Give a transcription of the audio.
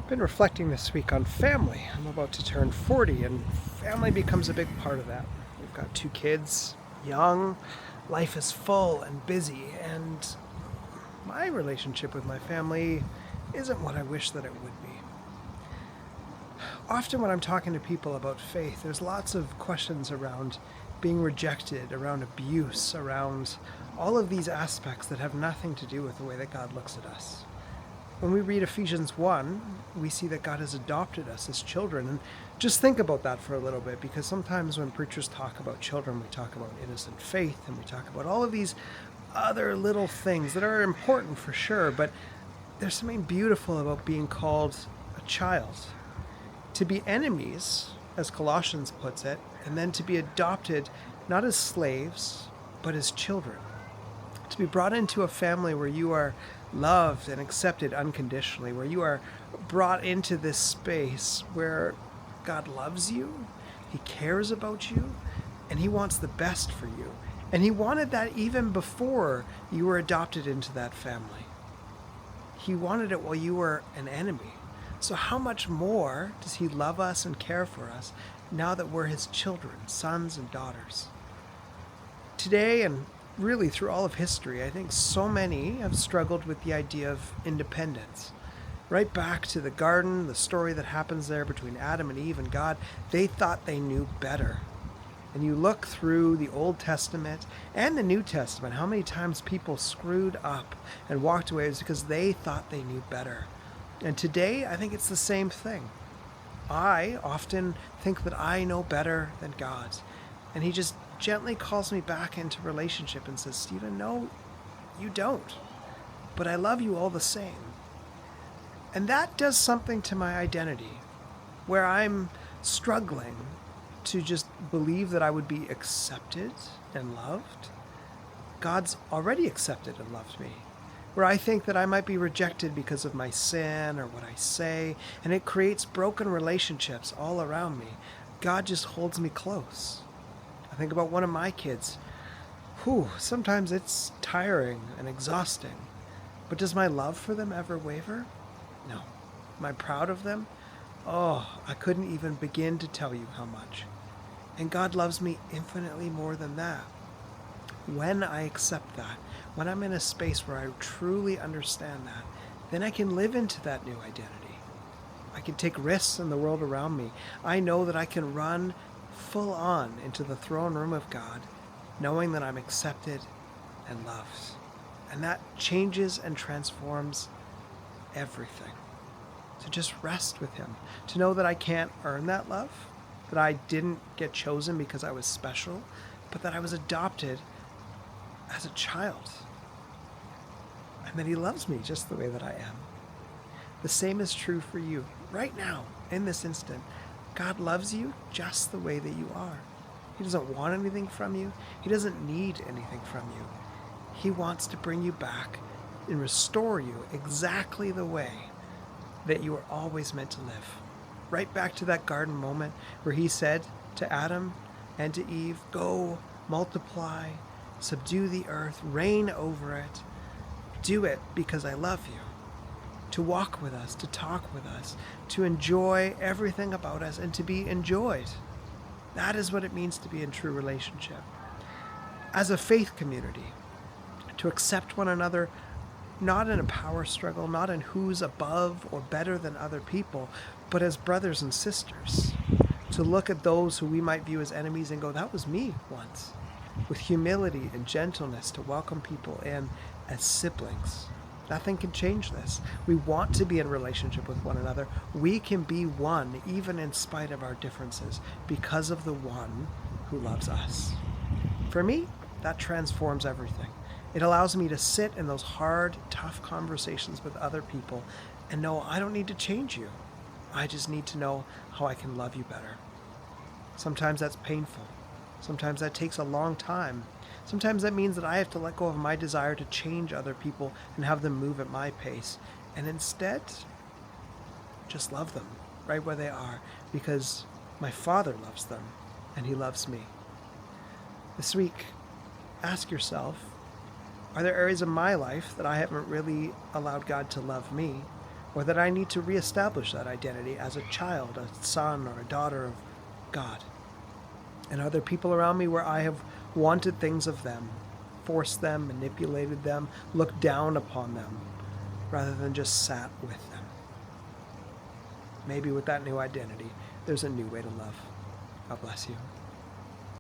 Been reflecting this week on family. I'm about to turn 40, and family becomes a big part of that. We've got 2 kids, young, life is full and busy, and my relationship with my family isn't what I wish that it would be. Often when I'm talking to people about faith, there's lots of questions around being rejected, around abuse, around all of these aspects that have nothing to do with the way that God looks at us. When we read Ephesians 1, we see that God has adopted us as children. And just think about that for a little bit, because sometimes when preachers talk about children, we talk about innocent faith and we talk about all of these other little things that are important for sure, but there's something beautiful about being called a child. To be enemies, as Colossians puts it, and then to be adopted not as slaves, but as children. To be brought into a family where you are loved and accepted unconditionally, where you are brought into this space where God loves you, He cares about you, and He wants the best for you. And He wanted that even before you were adopted into that family. He wanted it while you were an enemy. So how much more does He love us and care for us now that we're His children, sons and daughters? Today, and really through all of history, I think so many have struggled with the idea of independence. Right back to the garden, the story that happens there between Adam and Eve and God, they thought they knew better. And you look through the Old Testament and the New Testament, how many times people screwed up and walked away because they thought they knew better. And today, I think it's the same thing. I often think that I know better than God. And He just gently calls me back into relationship and says, Stephen, no, you don't. But I love you all the same. And that does something to my identity, where I'm struggling to just believe that I would be accepted and loved. God's already accepted and loved me. Where I think that I might be rejected because of my sin or what I say, and it creates broken relationships all around me. God just holds me close. I think about one of my kids. Sometimes it's tiring and exhausting. But does my love for them ever waver? No. Am I proud of them? Oh, I couldn't even begin to tell you how much. And God loves me infinitely more than that. When I accept that, when I'm in a space where I truly understand that, then I can live into that new identity. I can take risks in the world around me. I know that I can run full on into the throne room of God, knowing that I'm accepted and loved. And that changes and transforms everything. To just rest with Him, to know that I can't earn that love, that I didn't get chosen because I was special, but that I was adopted as a child, and that He loves me just the way that I am. The same is true for you right now, in this instant. God loves you just the way that you are. He doesn't want anything from you. He doesn't need anything from you. He wants to bring you back and restore you exactly the way that you were always meant to live. Right back to that garden moment where He said to Adam and to Eve, go, multiply, subdue the earth, reign over it. Do it because I love you. To walk with us, to talk with us, to enjoy everything about us, and to be enjoyed. That is what it means to be in true relationship. As a faith community, to accept one another, not in a power struggle, not in who's above or better than other people, but as brothers and sisters. To look at those who we might view as enemies and go, that was me once. With humility and gentleness to welcome people in as siblings. Nothing can change this. We want to be in relationship with one another. We can be one even in spite of our differences because of the one who loves us. For me, that transforms everything. It allows me to sit in those hard, tough conversations with other people and know I don't need to change you. I just need to know how I can love you better. Sometimes that's painful. Sometimes that takes a long time. Sometimes that means that I have to let go of my desire to change other people and have them move at my pace. And instead, just love them right where they are because my Father loves them and He loves me. This week, ask yourself, are there areas of my life that I haven't really allowed God to love me? or that I need to reestablish that identity as a child, a son, or a daughter of God. And are there people around me where I have wanted things of them, forced them, manipulated them, looked down upon them, rather than just sat with them? Maybe with that new identity, there's a new way to love. God bless you.